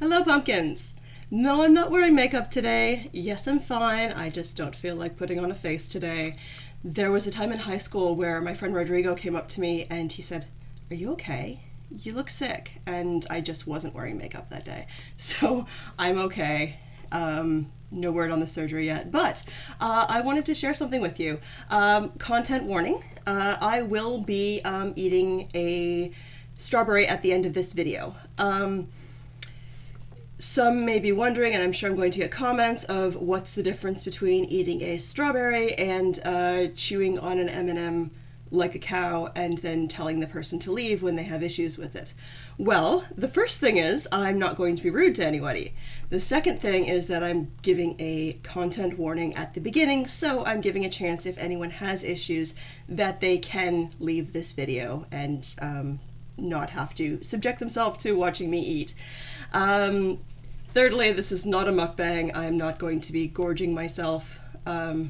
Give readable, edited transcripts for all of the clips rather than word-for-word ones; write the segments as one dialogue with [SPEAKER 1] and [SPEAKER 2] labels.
[SPEAKER 1] Hello, pumpkins! No, I'm not wearing makeup today. Yes, I'm fine. I just don't feel like putting on a face today. There was a time in high school where my friend Rodrigo came up to me and he said, "Are you okay? You look sick." And I just wasn't wearing makeup that day. So I'm okay. No word on the surgery yet, but I wanted to share something with you. Content warning, I will be eating a strawberry at the end of this video. Some may be wondering, and I'm sure I'm going to get comments of what's the difference between eating a strawberry and chewing on an M&M like a cow and then telling the person to leave when they have issues with it. Well, the first thing is I'm not going to be rude to anybody. The second thing is that I'm giving a content warning at the beginning, so I'm giving a chance if anyone has issues that they can leave this video and not have to subject themselves to watching me eat. Thirdly, this is not a mukbang. I am not going to be gorging myself. I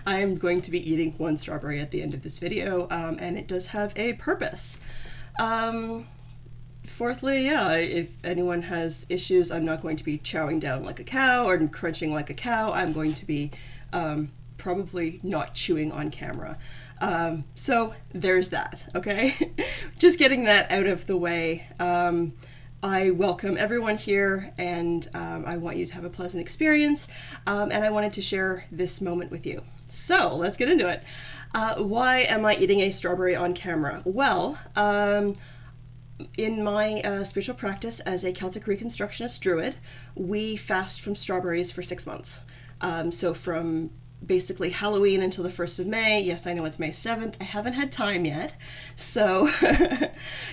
[SPEAKER 1] am going to be eating one strawberry at the end of this video, and it does have a purpose. Fourthly, yeah, if anyone has issues, I'm not going to be chowing down like a cow or crunching like a cow. I'm going to be probably not chewing on camera. So there's that, okay? Just getting that out of the way. I welcome everyone here, and I want you to have a pleasant experience, and I wanted to share this moment with you. So let's get into it. Why am I eating a strawberry on camera? Well, in my spiritual practice as a Celtic Reconstructionist Druid, we fast from strawberries for 6 months. So from basically Halloween until the 1st of May. Yes, I know it's May 7th. I haven't had time yet. So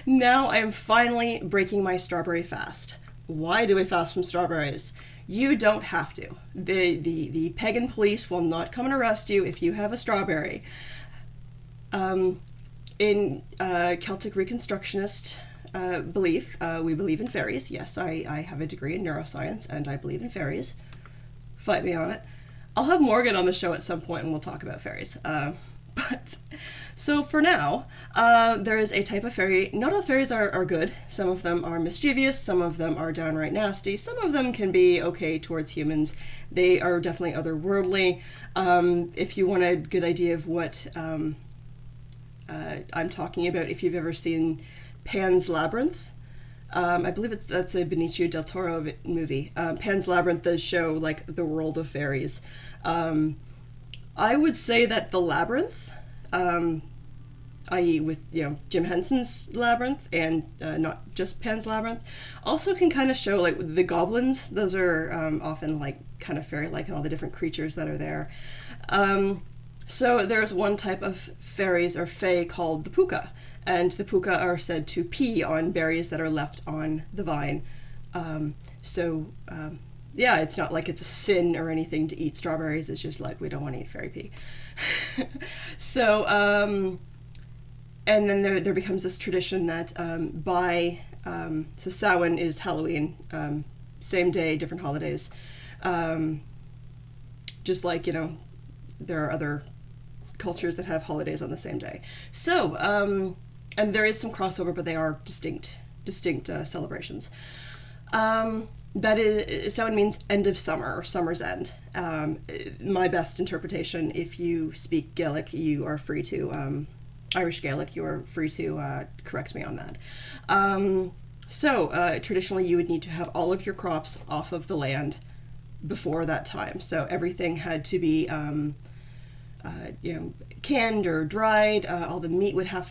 [SPEAKER 1] now I am finally breaking my strawberry fast. Why do I fast from strawberries? You don't have to. The pagan police will not come and arrest you if you have a strawberry. In Celtic Reconstructionist belief, we believe in fairies. Yes, I have a degree in neuroscience and I believe in fairies. Fight me on it. I'll have Morgan on the show at some point and we'll talk about fairies. But so for now, there is a type of fairy. Not all fairies are good. Some of them are mischievous. Some of them are downright nasty. Some of them can be okay towards humans. They are definitely otherworldly. If you want a good idea of what I'm talking about, if you've ever seen Pan's Labyrinth, I believe that's a Benicio del Toro movie. Pan's Labyrinth does show like the world of fairies. I would say that the Labyrinth, i.e. with Jim Henson's Labyrinth and not just Pan's Labyrinth, also can kind of show like the goblins. Those are often like kind of fairy-like and all the different creatures that are there. So there's one type of fairies or fae called the puka, and the puka are said to pee on berries that are left on the vine. Yeah, it's not like it's a sin or anything to eat strawberries. It's just like we don't want to eat fairy pee. So, and then there becomes this tradition that so Samhain is Halloween, same day, different holidays. Just like, there are other cultures that have holidays on the same day. So, and there is some crossover, but they are distinct celebrations. That is, Samhain means end of summer or summer's end. My best interpretation, if you speak Gaelic, you are free to, Irish Gaelic, you are free to correct me on that. Traditionally you would need to have all of your crops off of the land before that time. So everything had to be canned or dried. All the meat would have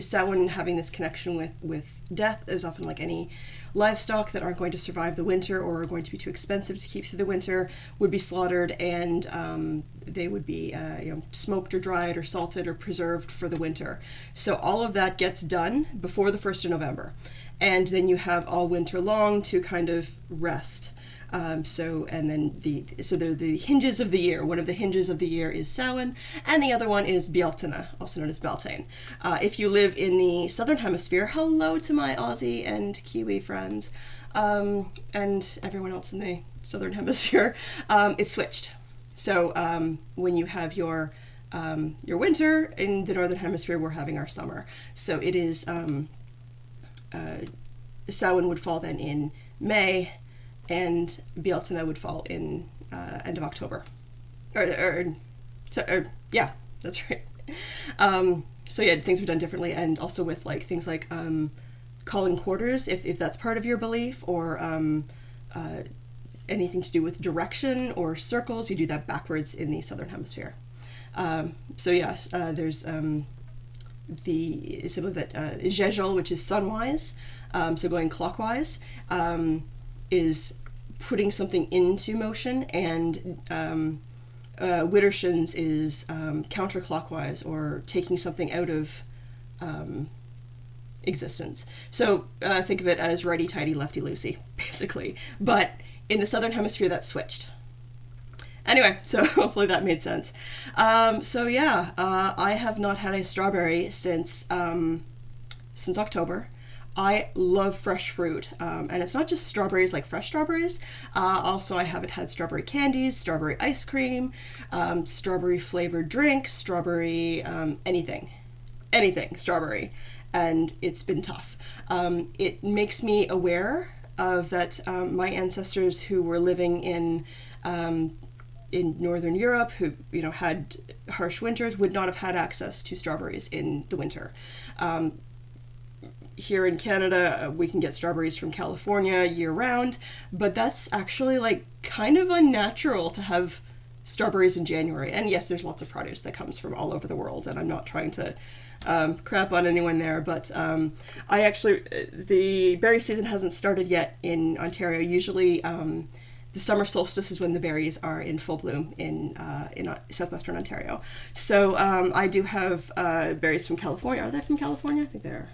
[SPEAKER 1] Samhain having this connection with death. There's often like any livestock that aren't going to survive the winter or are going to be too expensive to keep through the winter would be slaughtered, and they would be smoked or dried or salted or preserved for the winter. So all of that gets done before the 1st of November, and then you have all winter long to kind of rest. They're the hinges of the year. One of the hinges of the year is Samhain, and the other one is Bealtaine, also known as Beltane. If you live in the Southern Hemisphere, hello to my Aussie and Kiwi friends, and everyone else in the Southern Hemisphere, it's switched. So when you have your winter in the Northern Hemisphere, we're having our summer. So it is Samhain would fall then in May, and Bealtaine would fall in end of October. Yeah, that's right. So yeah, things were done differently, and also with like things like calling quarters, if that's part of your belief, or anything to do with direction or circles, you do that backwards in the Southern Hemisphere. So yes, there's the some of it, Jejel, which is sunwise, so going clockwise, is putting something into motion, and Widdershins is counterclockwise, or taking something out of existence. So think of it as righty-tighty, lefty-loosey, basically. But in the Southern Hemisphere, that's switched. Anyway, so hopefully that made sense. So yeah, I have not had a strawberry since October. I love fresh fruit, and it's not just strawberries, like fresh strawberries. Also, I haven't had strawberry candies, strawberry ice cream, strawberry flavored drink, strawberry anything strawberry, and it's been tough. It makes me aware of that my ancestors who were living in Northern Europe, who had harsh winters, would not have had access to strawberries in the winter. Here in Canada, we can get strawberries from California year round, but that's actually like kind of unnatural to have strawberries in January. And yes, there's lots of produce that comes from all over the world, and I'm not trying to crap on anyone there, but the berry season hasn't started yet in Ontario. Usually the summer solstice is when the berries are in full bloom in southwestern Ontario. So I do have berries from California. Are they from California? I think they're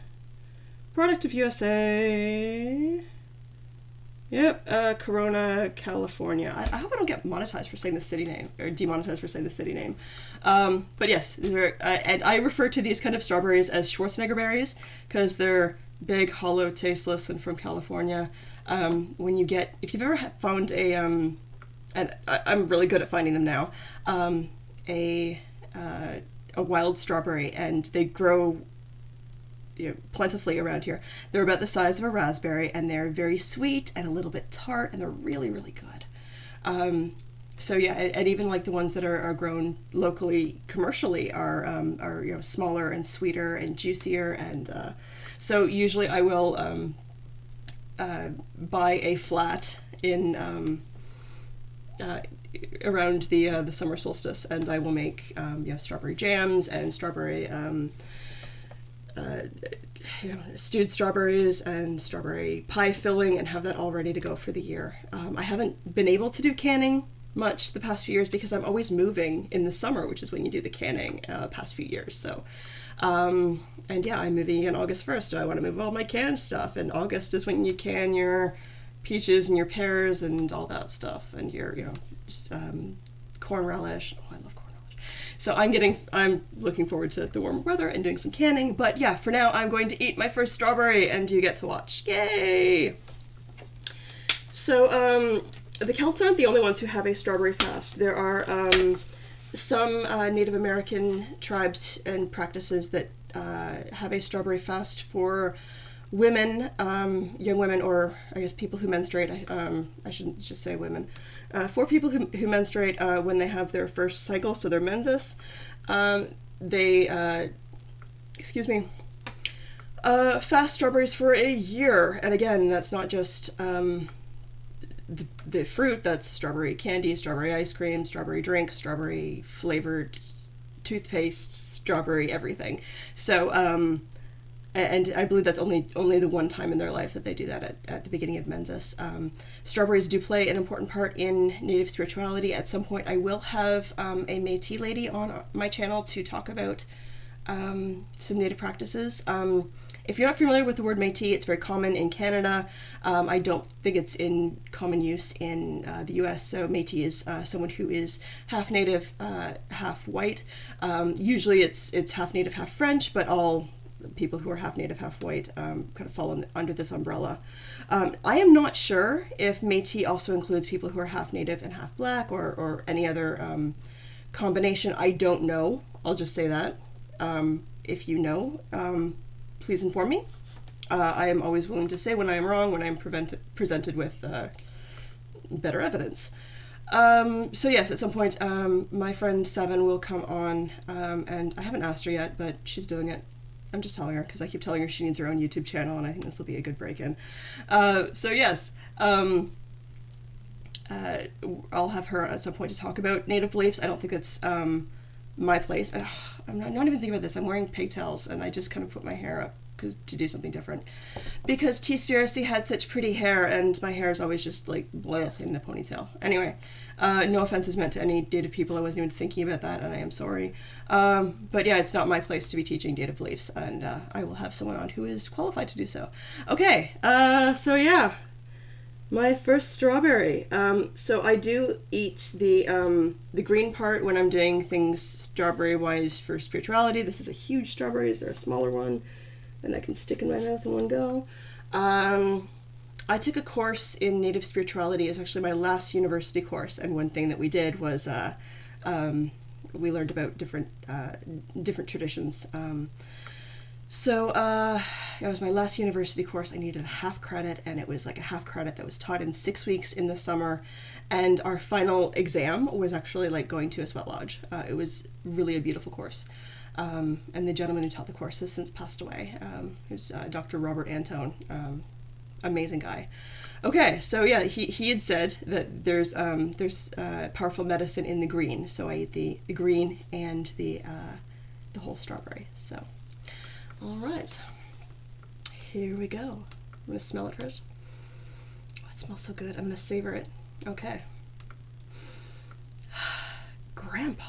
[SPEAKER 1] product of USA. Yep, Corona, California. I hope I don't get monetized for saying the city name, or demonetized for saying the city name. But yes, these are, and I refer to these kind of strawberries as Schwarzenegger berries, because they're big, hollow, tasteless, and from California. If you've ever found and I'm really good at finding them now, a wild strawberry, and they grow plentifully around here. They're about the size of a raspberry, and they're very sweet and a little bit tart, and they're really, really good. So yeah, and even like the ones that are grown locally, commercially, are smaller and sweeter and juicier, and so usually I will buy a flat in around the summer solstice, and I will make strawberry jams and strawberry stewed strawberries and strawberry pie filling, and have that all ready to go for the year. I haven't been able to do canning much the past few years because I'm always moving in the summer, which is when you do the canning past few years. So and yeah, I'm moving again August 1st, so I want to move all my canned stuff, and August is when you can your peaches and your pears and all that stuff, and your corn relish. Oh, I love corn relish. So I'm looking forward to the warmer weather and doing some canning. But yeah, for now I'm going to eat my first strawberry, and you get to watch. Yay! So the Celts aren't the only ones who have a strawberry fast. There are some Native American tribes and practices that have a strawberry fast for women, young women, or I guess people who menstruate. I shouldn't just say women. For people who menstruate when they have their first cycle, so their menses, they fast strawberries for a year. And again, that's not just the fruit. That's strawberry candy, strawberry ice cream, strawberry drink, strawberry flavored toothpaste, strawberry everything. So and I believe that's only the one time in their life that they do that at the beginning of menses. Strawberries do play an important part in Native spirituality. At some point I will have a Métis lady on my channel to talk about some Native practices. If you're not familiar with the word Métis, it's very common in Canada. I don't think it's in common use in the US. So Métis is someone who is half Native, half white. Usually it's half Native, half French, but all people who are half Native, half white kind of fall under this umbrella. I am not sure if Métis also includes people who are half Native and half Black, or any other combination. I don't know. I'll just say that. If you know, please inform me. I am always willing to say when I am wrong, when I'm presented with better evidence. So yes, at some point, my friend Seven will come on, and I haven't asked her yet, but she's doing it. I'm just telling her because I keep telling her she needs her own YouTube channel, and I think this will be a good break-in. So yes, I'll have her at some point to talk about Native beliefs. I don't think that's my place. I'm not even thinking about this. I'm wearing pigtails, and I just kind of put my hair up to do something different. Because Teespiracy had such pretty hair, and my hair is always just like bleh in a ponytail. Anyway, no offense is meant to any Native people. I wasn't even thinking about that, and I am sorry. But yeah, it's not my place to be teaching Native beliefs, and I will have someone on who is qualified to do so. Okay, so yeah. My first strawberry. So I do eat the green part when I'm doing things strawberry-wise for spirituality. This is a huge strawberry. Is there a smaller one? And I can stick in my mouth in one go. I took a course in Native spirituality. It was actually my last university course, and one thing that we did was we learned about different traditions. So it was my last university course. I needed a half credit, and it was like a half credit that was taught in 6 weeks in the summer. And our final exam was actually like going to a sweat lodge. It was really a beautiful course. And the gentleman who taught the course has since passed away. Who's Dr. Robert Antone. Amazing guy. Okay, so yeah, he had said that there's powerful medicine in the green. So I eat the green and the whole strawberry. So. All right, here we go. I'm gonna smell it first. Oh, it smells so good. I'm gonna savor it. Okay. Grandpa.